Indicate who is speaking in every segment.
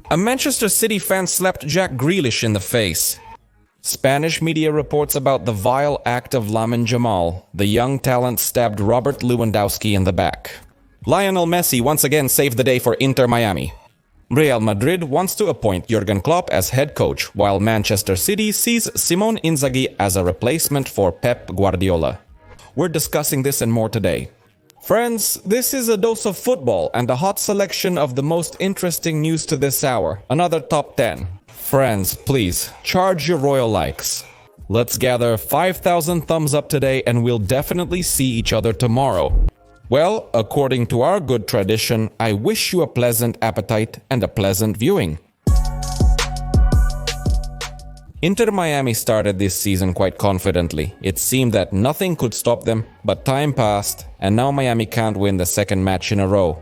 Speaker 1: A Manchester City fan slapped Jack Grealish in the face. Spanish media reports about the vile act of Lamine Yamal. The young talent stabbed Robert Lewandowski in the back. Lionel Messi once again saved the day for Inter Miami. Real Madrid wants to appoint Jurgen Klopp as head coach, while Manchester City sees Simone Inzaghi as a replacement for Pep Guardiola. We're discussing this and more today. Friends, this is a dose of football and a hot selection of the most interesting news to this hour. Another top 10. Friends, please, charge your royal likes. Let's gather 5,000 thumbs up today and we'll definitely see each other tomorrow. Well, according to our good tradition, I wish you a pleasant appetite and a pleasant viewing. Inter Miami started this season quite confidently. It seemed that nothing could stop them, but time passed, and now Miami can't win the second match in a row.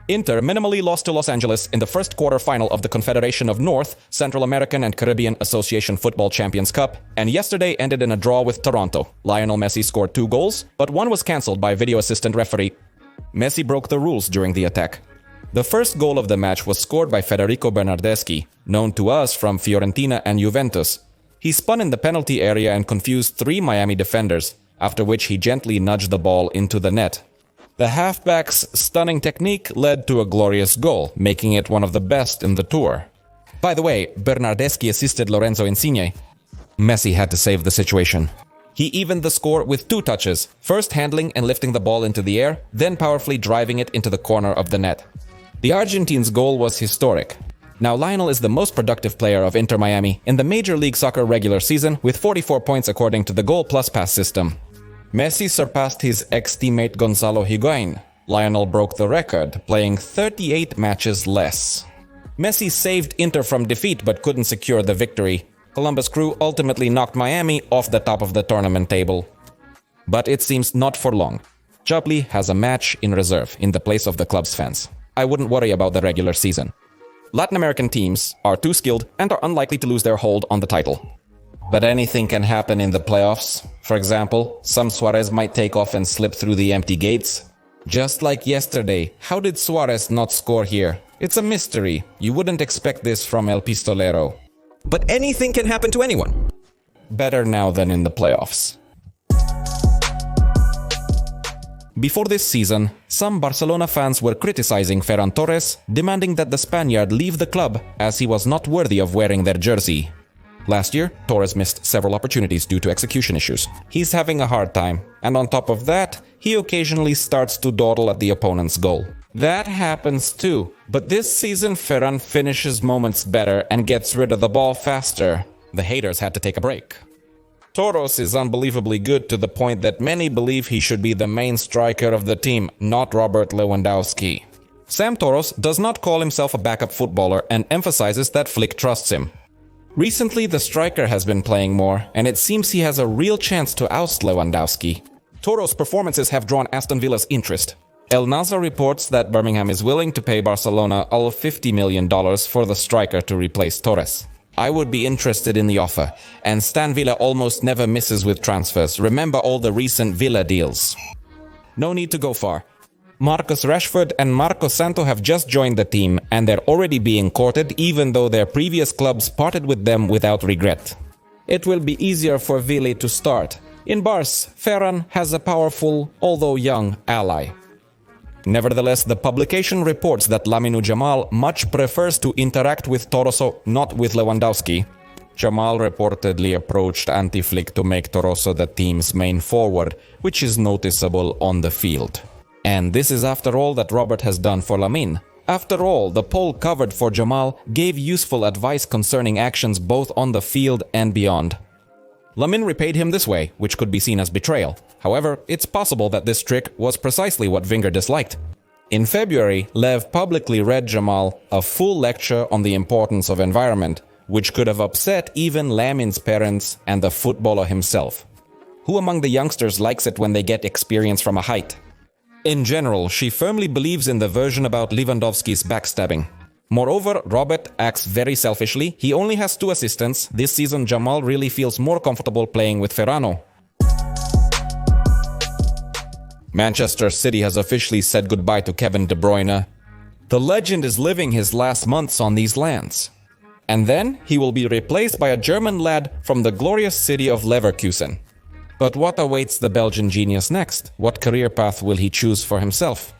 Speaker 1: Inter minimally lost to Los Angeles in the first quarter-final of the Confederation of North, Central American and Caribbean Association Football Champions Cup, and yesterday ended in a draw with Toronto. Lionel Messi scored 2 goals, but one was cancelled by video assistant referee. Messi broke the rules during the attack. The first goal of the match was scored by Federico Bernardeschi, known to us from Fiorentina and Juventus. He spun in the penalty area and confused 3 Miami defenders, after which he gently nudged the ball into the net. The halfback's stunning technique led to a glorious goal, making it one of the best in the tour. By the way, Bernardeschi assisted Lorenzo Insigne. Messi had to save the situation. He evened the score with 2 touches, first handling and lifting the ball into the air, then powerfully driving it into the corner of the net. The Argentine's goal was historic. Now Lionel is the most productive player of Inter Miami in the Major League Soccer regular season with 44 points according to the goal plus pass system. Messi surpassed his ex-teammate Gonzalo Higuain. Lionel broke the record, playing 38 matches less. Messi saved Inter from defeat but couldn't secure the victory. Columbus Crew ultimately knocked Miami off the top of the tournament table. But it seems not for long. Chablis has a match in reserve in the place of the club's fans. I wouldn't worry about the regular season. Latin American teams are too skilled and are unlikely to lose their hold on the title. But anything can happen in the playoffs. For example, some Suarez might take off and slip through the empty gates. Just like yesterday, how did Suarez not score here? It's a mystery. You wouldn't expect this from El Pistolero. But anything can happen to anyone. Better now than in the playoffs. Before this season, some Barcelona fans were criticizing Ferran Torres, demanding that the Spaniard leave the club as he was not worthy of wearing their jersey. Last year, Torres missed several opportunities due to execution issues. He's having a hard time, and on top of that, he occasionally starts to dawdle at the opponent's goal. That happens too, but this season Ferran finishes moments better and gets rid of the ball faster. The haters had to take a break. Torres is unbelievably good to the point that many believe he should be the main striker of the team, not Robert Lewandowski. Sam Torres does not call himself a backup footballer and emphasizes that Flick trusts him. Recently, the striker has been playing more, and it seems he has a real chance to oust Lewandowski. Torres' performances have drawn Aston Villa's interest. El Nasr reports that Birmingham is willing to pay Barcelona all $50 million for the striker to replace Torres. I would be interested in the offer, and Stan Villa almost never misses with transfers. Remember all the recent Villa deals. No need to go far. Marcus Rashford and Marco Santo have just joined the team, and they're already being courted even though their previous clubs parted with them without regret. It will be easier for Villa to start. In Barca, Ferran has a powerful, although young, ally. Nevertheless, the publication reports that Lamine Yamal much prefers to interact with Torres, not with Lewandowski. Yamal reportedly approached Anti-Flick to make Torres the team's main forward, which is noticeable on the field. And this is after all that Robert has done for Lamine. After all, the poll covered for Yamal gave useful advice concerning actions both on the field and beyond. Lamine repaid him this way, which could be seen as betrayal. However, it's possible that this trick was precisely what Wenger disliked. In February, Lev publicly read Yamal a full lecture on the importance of environment, which could have upset even Lamine's parents and the footballer himself. Who among the youngsters likes it when they get experience from a height? In general, she firmly believes in the version about Lewandowski's backstabbing. Moreover, Robert acts very selfishly. He only has 2 assistants. This season, Yamal really feels more comfortable playing with Ferrano. Manchester City has officially said goodbye to Kevin De Bruyne. The legend is living his last months on these lands. And then he will be replaced by a German lad from the glorious city of Leverkusen. But what awaits the Belgian genius next? What career path will he choose for himself?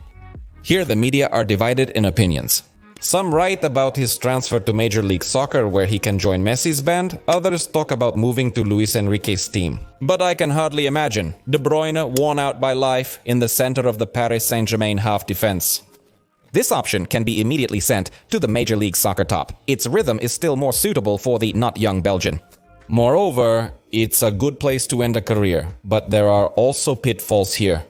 Speaker 1: Here the media are divided in opinions. Some write about his transfer to Major League Soccer where he can join Messi's band, others talk about moving to Luis Enrique's team. But I can hardly imagine De Bruyne, worn out by life, in the center of the Paris Saint-Germain half defense. This option can be immediately sent to the Major League Soccer top. Its rhythm is still more suitable for the not young Belgian. Moreover, it's a good place to end a career, but there are also pitfalls here.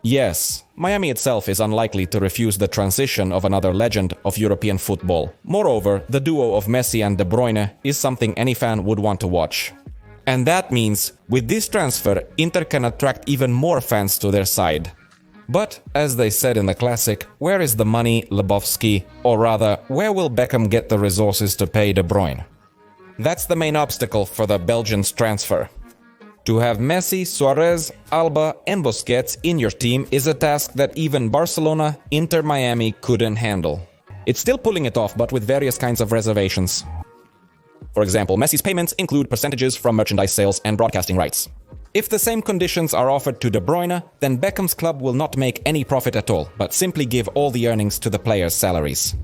Speaker 1: Yes, Miami itself is unlikely to refuse the transition of another legend of European football. Moreover, the duo of Messi and De Bruyne is something any fan would want to watch. And that means, with this transfer, Inter can attract even more fans to their side. But, as they said in the classic, where is the money, Lebowski? Or rather, where will Beckham get the resources to pay De Bruyne? That's the main obstacle for the Belgians' transfer. To have Messi, Suarez, Alba and Busquets in your team is a task that even Barcelona, Inter Miami couldn't handle. It's still pulling it off, but with various kinds of reservations. For example, Messi's payments include percentages from merchandise sales and broadcasting rights. If the same conditions are offered to De Bruyne, then Beckham's club will not make any profit at all, but simply give all the earnings to the players' salaries.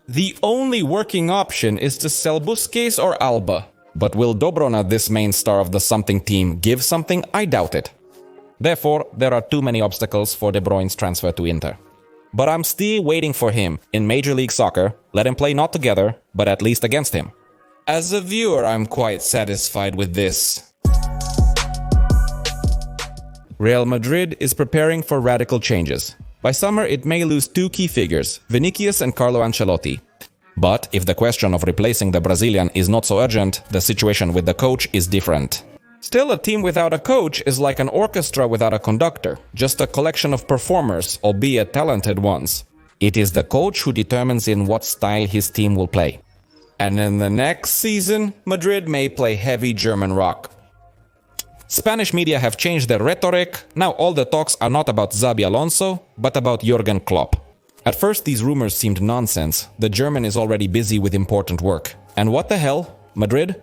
Speaker 1: The only working option is to sell Busquets or Alba. But will Dobrona, this main star of the something team, give something? I doubt it. Therefore, there are too many obstacles for De Bruyne's transfer to Inter. But I'm still waiting for him in Major League Soccer. Let him play not together, but at least against him. As a viewer, I'm quite satisfied with this. Real Madrid is preparing for radical changes. By summer, it may lose two key figures, Vinicius and Carlo Ancelotti. But if the question of replacing the Brazilian is not so urgent, the situation with the coach is different. Still, a team without a coach is like an orchestra without a conductor, just a collection of performers, albeit talented ones. It is the coach who determines in what style his team will play. And in the next season, Madrid may play heavy German rock. Spanish media have changed their rhetoric. Now all the talks are not about Xabi Alonso, but about Jurgen Klopp. At first these rumors seemed nonsense. The German is already busy with important work. And what the hell? Madrid?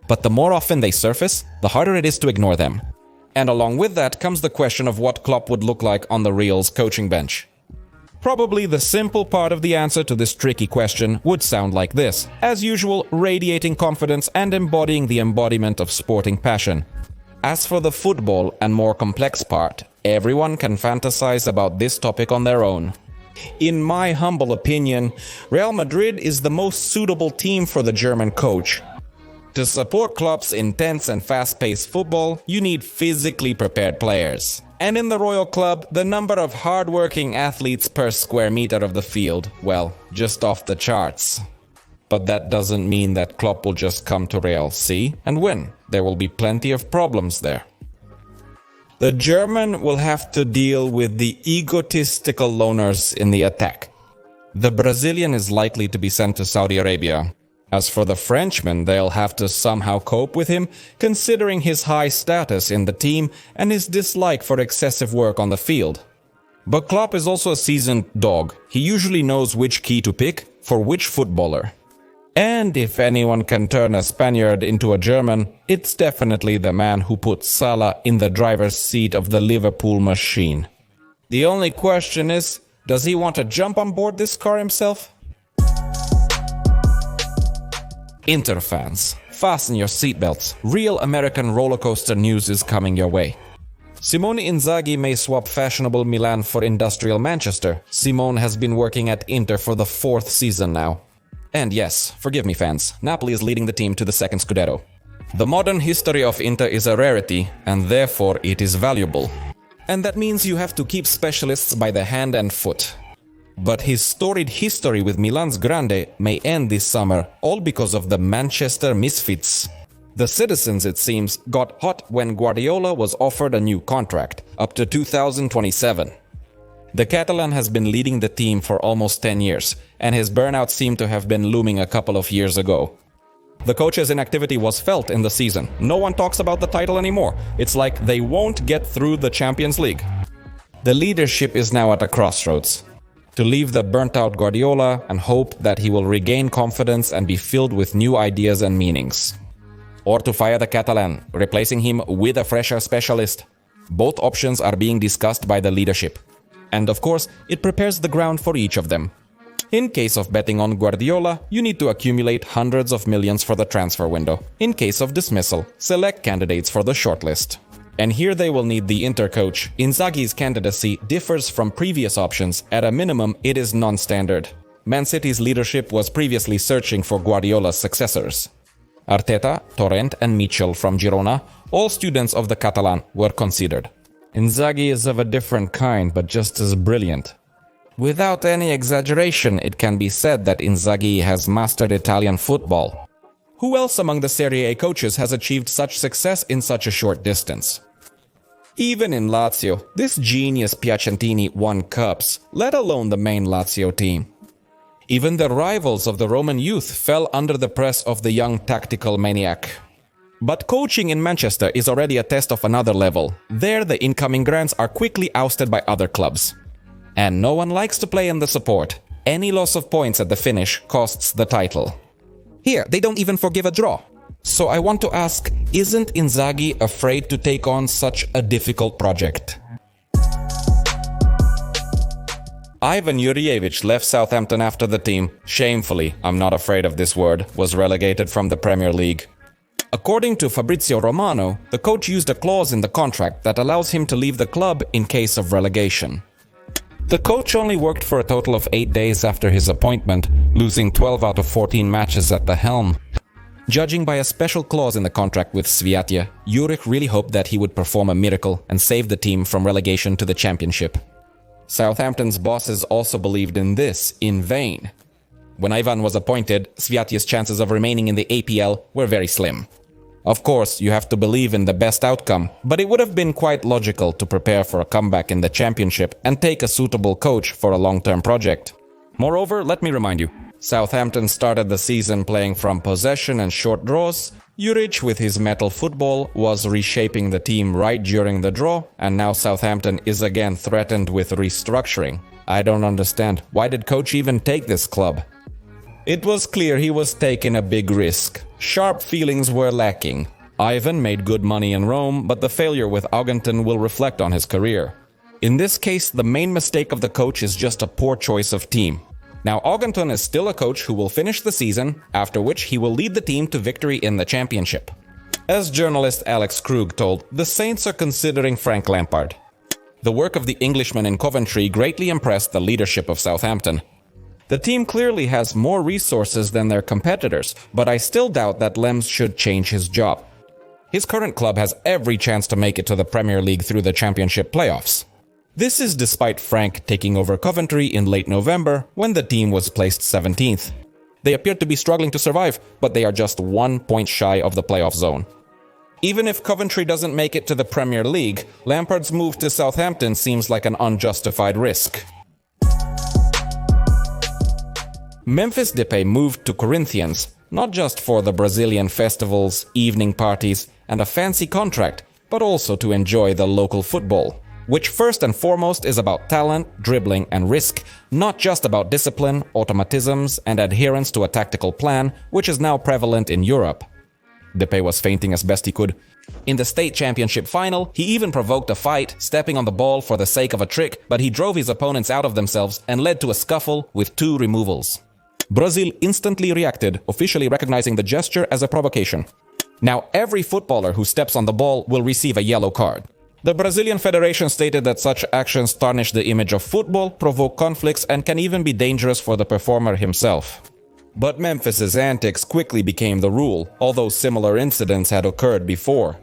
Speaker 1: But the more often they surface, the harder it is to ignore them. And along with that comes the question of what Klopp would look like on the Real's coaching bench. Probably the simple part of the answer to this tricky question would sound like this. As usual, radiating confidence and embodying the embodiment of sporting passion. As for the football and more complex part, everyone can fantasize about this topic on their own. In my humble opinion, Real Madrid is the most suitable team for the German coach. To support Klopp's intense and fast-paced football, you need physically prepared players. And in the Royal Club, the number of hard-working athletes per square meter of the field, well, just off the charts. But that doesn't mean that Klopp will just come to Real, see, and win. There will be plenty of problems there. The German will have to deal with the egotistical loners in the attack. The Brazilian is likely to be sent to Saudi Arabia. As for the Frenchman, they'll have to somehow cope with him, considering his high status in the team and his dislike for excessive work on the field. But Klopp is also a seasoned dog. He usually knows which key to pick for which footballer. And if anyone can turn a Spaniard into a German, it's definitely the man who put Salah in the driver's seat of the Liverpool machine. The only question is, does he want to jump on board this car himself? Inter fans, fasten your seatbelts. Real American rollercoaster news is coming your way. Simone Inzaghi may swap fashionable Milan for industrial Manchester. Simone has been working at Inter for the 4th season now. And yes, forgive me fans, Napoli is leading the team to the 2nd Scudetto. The modern history of Inter is a rarity, and therefore it is valuable. And that means you have to keep specialists by the hand and foot. But his storied history with Milan's Grande may end this summer, all because of the Manchester misfits. The citizens, it seems, got hot when Guardiola was offered a new contract, up to 2027. The Catalan has been leading the team for almost 10 years, and his burnout seemed to have been looming a couple of years ago. The coach's inactivity was felt in the season. No one talks about the title anymore. It's like they won't get through the Champions League. The leadership is now at a crossroads. to leave the burnt-out Guardiola and hope that he will regain confidence and be filled with new ideas and meanings. Or to fire the Catalan, replacing him with a fresher specialist. Both options are being discussed by the leadership. And of course, it prepares the ground for each of them. In case of betting on Guardiola, you need to accumulate hundreds of millions for the transfer window. In case of dismissal, select candidates for the shortlist. And here they will need the intercoach. Inzaghi's candidacy differs from previous options. At a minimum, it is non-standard. Man City's leadership was previously searching for Guardiola's successors. Arteta, Torrent and Mitchell from Girona, all students of the Catalan, were considered. Inzaghi is of a different kind, but just as brilliant. Without any exaggeration, it can be said that Inzaghi has mastered Italian football. Who else among the Serie A coaches has achieved such success in such a short distance? Even in Lazio, this genius Piacentini won cups, let alone the main Lazio team. Even the rivals of the Roman youth fell under the press of the young tactical maniac. But coaching in Manchester is already a test of another level. There, the incoming grands are quickly ousted by other clubs. And no one likes to play in the support. Any loss of points at the finish costs the title. Here, they don't even forgive a draw. So I want to ask, isn't Inzaghi afraid to take on such a difficult project? Ivan Jurjevic left Southampton after the team, shamefully, I'm not afraid of this word, was relegated from the Premier League. According to Fabrizio Romano, the coach used a clause in the contract that allows him to leave the club in case of relegation. The coach only worked for a total of 8 days after his appointment, losing 12 out of 14 matches at the helm. Judging by a special clause in the contract with Sviatia, Juric really hoped that he would perform a miracle and save the team from relegation to the Championship. Southampton's bosses also believed in this, in vain. When Ivan was appointed, Sviatia's chances of remaining in the APL were very slim. Of course, you have to believe in the best outcome, but it would have been quite logical to prepare for a comeback in the Championship and take a suitable coach for a long-term project. Moreover, let me remind you, Southampton started the season playing from possession and short draws. Juric, with his metal football, was reshaping the team right during the draw, and now Southampton is again threatened with restructuring. I don't understand. Why did coach even take this club? It was clear he was taking a big risk. Sharp feelings were lacking. Ivan made good money in Rome, but the failure with Augenton will reflect on his career. In this case, the main mistake of the coach is just a poor choice of team. Now, Augenton is still a coach who will finish the season, after which he will lead the team to victory in the Championship. As journalist Alex Krug told, the Saints are considering Frank Lampard. The work of the Englishman in Coventry greatly impressed the leadership of Southampton. The team clearly has more resources than their competitors, but I still doubt that Lems should change his job. His current club has every chance to make it to the Premier League through the Championship playoffs. This is despite Frank taking over Coventry in late November, when the team was placed 17th. They appear to be struggling to survive, but they are just 1 point shy of the playoff zone. Even if Coventry doesn't make it to the Premier League, Lampard's move to Southampton seems like an unjustified risk. Memphis Depay moved to Corinthians, not just for the Brazilian festivals, evening parties, and a fancy contract, but also to enjoy the local football, which first and foremost is about talent, dribbling, and risk, not just about discipline, automatisms, and adherence to a tactical plan, which is now prevalent in Europe. Depay was feinting as best he could. In the state championship final, he even provoked a fight, stepping on the ball for the sake of a trick, but he drove his opponents out of themselves and led to a scuffle with 2 removals. Brazil instantly reacted, officially recognizing the gesture as a provocation. Now, every footballer who steps on the ball will receive a yellow card. The Brazilian Federation stated that such actions tarnish the image of football, provoke conflicts, and can even be dangerous for the performer himself. But Memphis's antics quickly became the rule, although similar incidents had occurred before.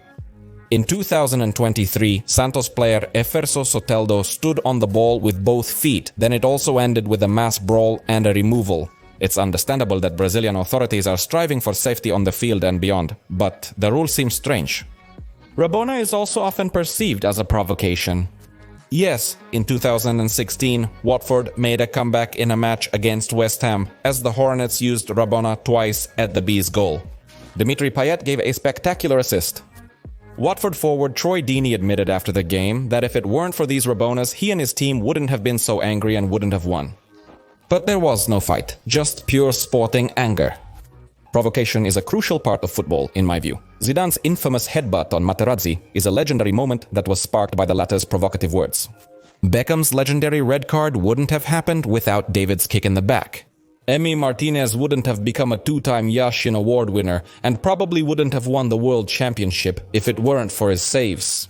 Speaker 1: In 2023, Santos player Eferso Soteldo stood on the ball with both feet, then it also ended with a mass brawl and a removal. It's understandable that Brazilian authorities are striving for safety on the field and beyond, but the rule seems strange. Rabona is also often perceived as a provocation. Yes, in 2016, Watford made a comeback in a match against West Ham, as the Hornets used Rabona twice at the Bees' goal. Dimitri Payet gave a spectacular assist. Watford forward Troy Deeney admitted after the game that if it weren't for these Rabonas, he and his team wouldn't have been so angry and wouldn't have won. But there was no fight, just pure sporting anger. Provocation is a crucial part of football, in my view. Zidane's infamous headbutt on Materazzi is a legendary moment that was sparked by the latter's provocative words. Beckham's legendary red card wouldn't have happened without David's kick in the back. Emi Martinez wouldn't have become a two-time Yashin Award winner and probably wouldn't have won the World Championship if it weren't for his saves.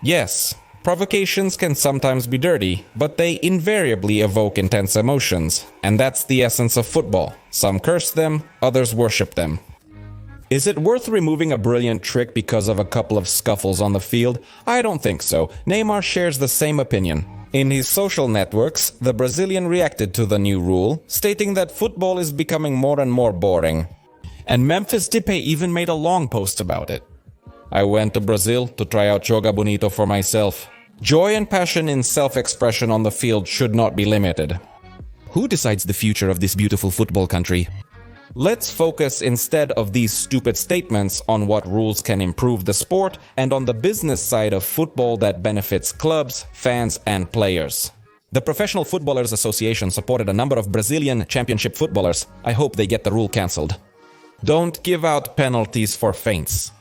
Speaker 1: Yes, provocations can sometimes be dirty, but they invariably evoke intense emotions, and that's the essence of football. Some curse them, others worship them. Is it worth removing a brilliant trick because of a couple of scuffles on the field? I don't think so. Neymar shares the same opinion. In his social networks, the Brazilian reacted to the new rule, stating that football is becoming more and more boring. And Memphis Depay even made a long post about it. I went to Brazil to try out Joga Bonito for myself. Joy and passion in self-expression on the field should not be limited. Who decides the future of this beautiful football country? Let's focus instead of these stupid statements on what rules can improve the sport and on the business side of football that benefits clubs, fans, and players. The Professional Footballers Association supported a number of Brazilian championship footballers. I hope they get the rule cancelled. Don't give out penalties for feints.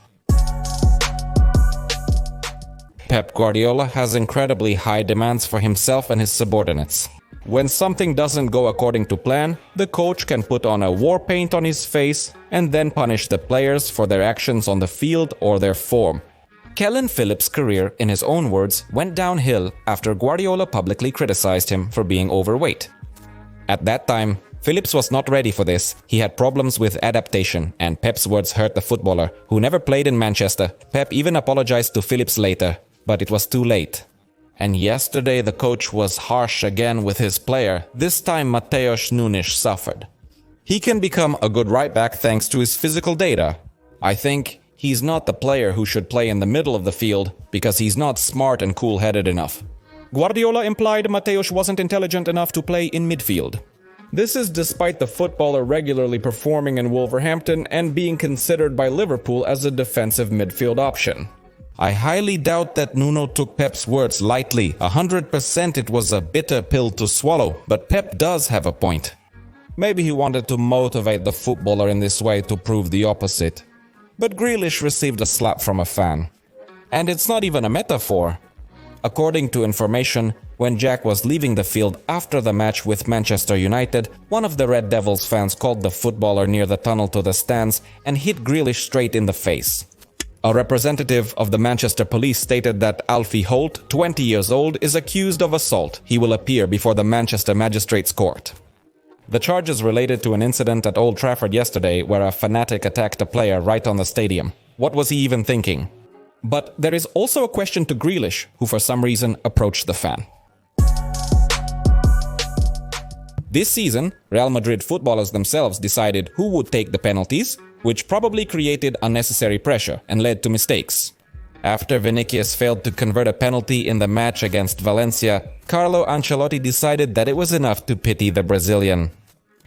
Speaker 1: Pep Guardiola has incredibly high demands for himself and his subordinates. When something doesn't go according to plan, the coach can put on a war paint on his face and then punish the players for their actions on the field or their form. Kellen Phillips' career, in his own words, went downhill after Guardiola publicly criticized him for being overweight. At that time, Phillips was not ready for this. He had problems with adaptation, and Pep's words hurt the footballer, who never played in Manchester. Pep even apologized to Phillips later, but it was too late. And yesterday the coach was harsh again with his player. This time Mateus Nunes suffered. He can become a good right back thanks to his physical data. I think he's not the player who should play in the middle of the field because he's not smart and cool-headed enough. Guardiola implied Mateus wasn't intelligent enough to play in midfield. This is despite the footballer regularly performing in Wolverhampton and being considered by Liverpool as a defensive midfield option. I highly doubt that Nuno took Pep's words lightly. 100% it was a bitter pill to swallow, but Pep does have a point. Maybe he wanted to motivate the footballer in this way to prove the opposite. But Grealish received a slap from a fan. And it's not even a metaphor. According to information, when Jack was leaving the field after the match with Manchester United, one of the Red Devils fans called the footballer near the tunnel to the stands and hit Grealish straight in the face. A representative of the Manchester police stated that Alfie Holt, 20 years old, is accused of assault. He will appear before the Manchester Magistrates Court. The charges related to an incident at Old Trafford yesterday where a fanatic attacked a player right on the stadium. What was he even thinking? But there is also a question to Grealish, who for some reason approached the fan. This season, Real Madrid footballers themselves decided who would take the penalties, which probably created unnecessary pressure and led to mistakes. After Vinicius failed to convert a penalty in the match against Valencia, Carlo Ancelotti decided that it was enough to pity the Brazilian.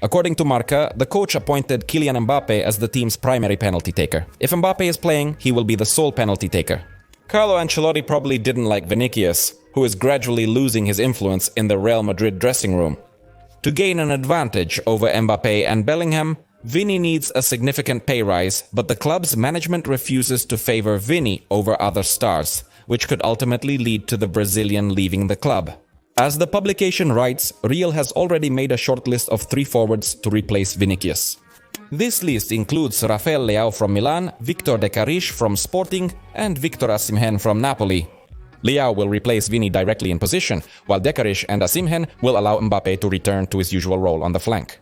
Speaker 1: According to Marca, the coach appointed Kylian Mbappe as the team's primary penalty taker. If Mbappe is playing, he will be the sole penalty taker. Carlo Ancelotti probably didn't like Vinicius, who is gradually losing his influence in the Real Madrid dressing room. To gain an advantage over Mbappe and Bellingham, Vini needs a significant pay rise, but the club's management refuses to favor Vini over other stars, which could ultimately lead to the Brazilian leaving the club. As the publication writes, Real has already made a short list of 3 forwards to replace Vinicius. This list includes Rafael Leao from Milan, Victor de Cariche from Sporting, and Victor Osimhen from Napoli. Leao will replace Vini directly in position, while de Cariche and Osimhen will allow Mbappe to return to his usual role on the flank.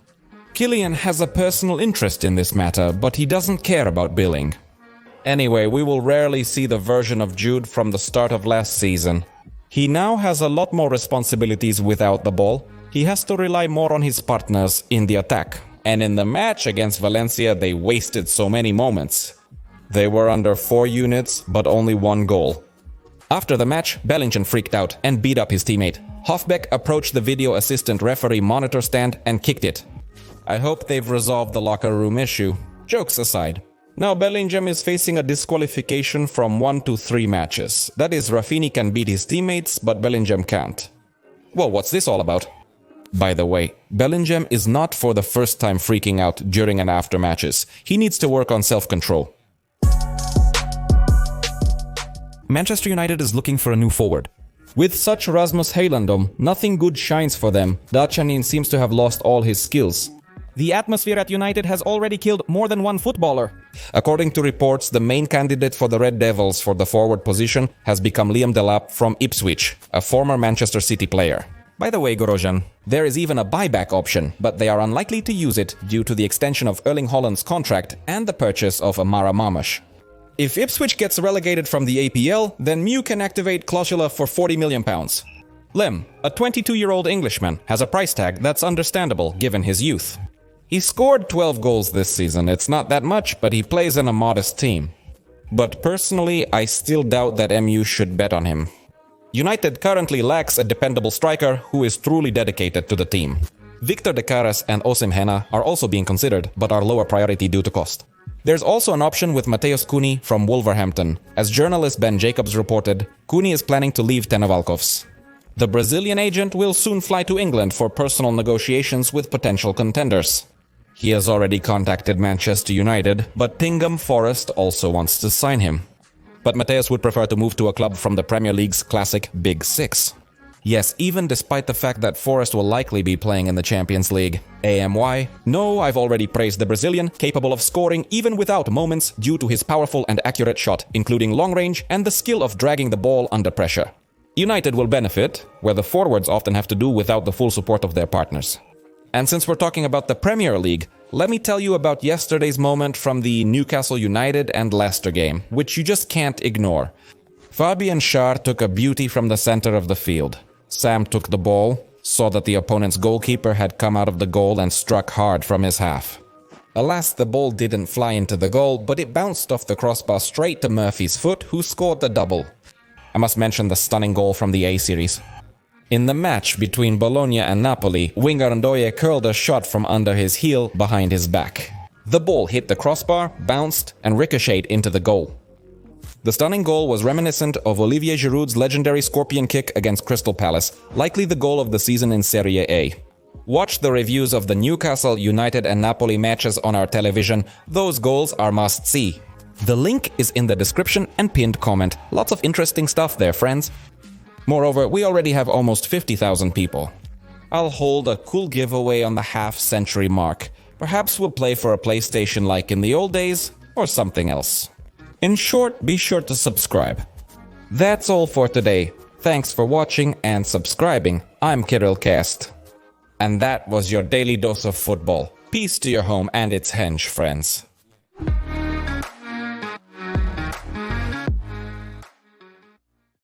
Speaker 1: Kylian has a personal interest in this matter, but he doesn't care about billing. Anyway, we will rarely see the version of Jude from the start of last season. He now has a lot more responsibilities without the ball. He has to rely more on his partners in the attack. And in the match against Valencia, they wasted so many moments. They were under 4 units, but only 1 goal. After the match, Bellingham freaked out and beat up his teammate. Hofbeck approached the video assistant referee monitor stand and kicked it. I hope they've resolved the locker room issue. Jokes aside. Now Bellingham is facing a disqualification from 1 to 3 matches. That is, Rafinha can beat his teammates, but Bellingham can't. Well, what's this all about? By the way, Bellingham is not for the first time freaking out during and after matches. He needs to work on self-control. Manchester United is looking for a new forward. With such Rasmus Højlund, nothing good shines for them. Dachanin seems to have lost all his skills.
Speaker 2: The atmosphere at United has already killed more than one footballer.
Speaker 1: According to reports, the main candidate for the Red Devils for the forward position has become Liam Delap from Ipswich, a former Manchester City player. By the way, Gorojan, there is even a buyback option, but they are unlikely to use it due to the extension of Erling Haaland's contract and the purchase of Amara Marmush. If Ipswich gets relegated from the APL, then Mew can activate Clausula for £40 million. Lem, a 22-year-old Englishman, has a price tag that's understandable given his youth. He scored 12 goals this season. It's not that much, but he plays in a modest team. But personally, I still doubt that MU should bet on him. United currently lacks a dependable striker who is truly dedicated to the team. Victor De Caras and Osim Hena are also being considered, but are lower priority due to cost. There's also an option with Mateus Cunha from Wolverhampton. As journalist Ben Jacobs reported, Cunha is planning to leave Tenevalkovs. The Brazilian agent will soon fly to England for personal negotiations with potential contenders. He has already contacted Manchester United, but Nottingham Forest also wants to sign him. But Mateus would prefer to move to a club from the Premier League's classic Big Six. Yes, even despite the fact that Forest will likely be playing in the Champions League. AMY? No, I've already praised the Brazilian, capable of scoring even without moments due to his powerful and accurate shot, including long range and the skill of dragging the ball under pressure. United will benefit, where the forwards often have to do without the full support of their partners. And since we're talking about the Premier League, let me tell you about yesterday's moment from the Newcastle United and Leicester game, which you just can't ignore. Fabian Schär took a beauty from the center of the field. Sam took the ball, saw that the opponent's goalkeeper had come out of the goal and struck hard from his half. Alas, the ball didn't fly into the goal, but it bounced off the crossbar straight to Murphy's foot, who scored the double. I must mention the stunning goal from the A-Series. In the match between Bologna and Napoli, winger Ndoye curled a shot from under his heel behind his back. The ball hit the crossbar, bounced, and ricocheted into the goal. The stunning goal was reminiscent of Olivier Giroud's legendary scorpion kick against Crystal Palace, likely the goal of the season in Serie A. Watch the reviews of the Newcastle, United and Napoli matches on our television. Those goals are must-see. The link is in the description and pinned comment. Lots of interesting stuff there, friends. Moreover, we already have almost 50,000 people. I'll hold a cool giveaway on the half-century mark. Perhaps we'll play for a PlayStation like in the old days, or something else. In short, be sure to subscribe. That's all for today. Thanks for watching and subscribing. I'm Kirill Cast. And that was your daily dose of football. Peace to your home and its henge, friends.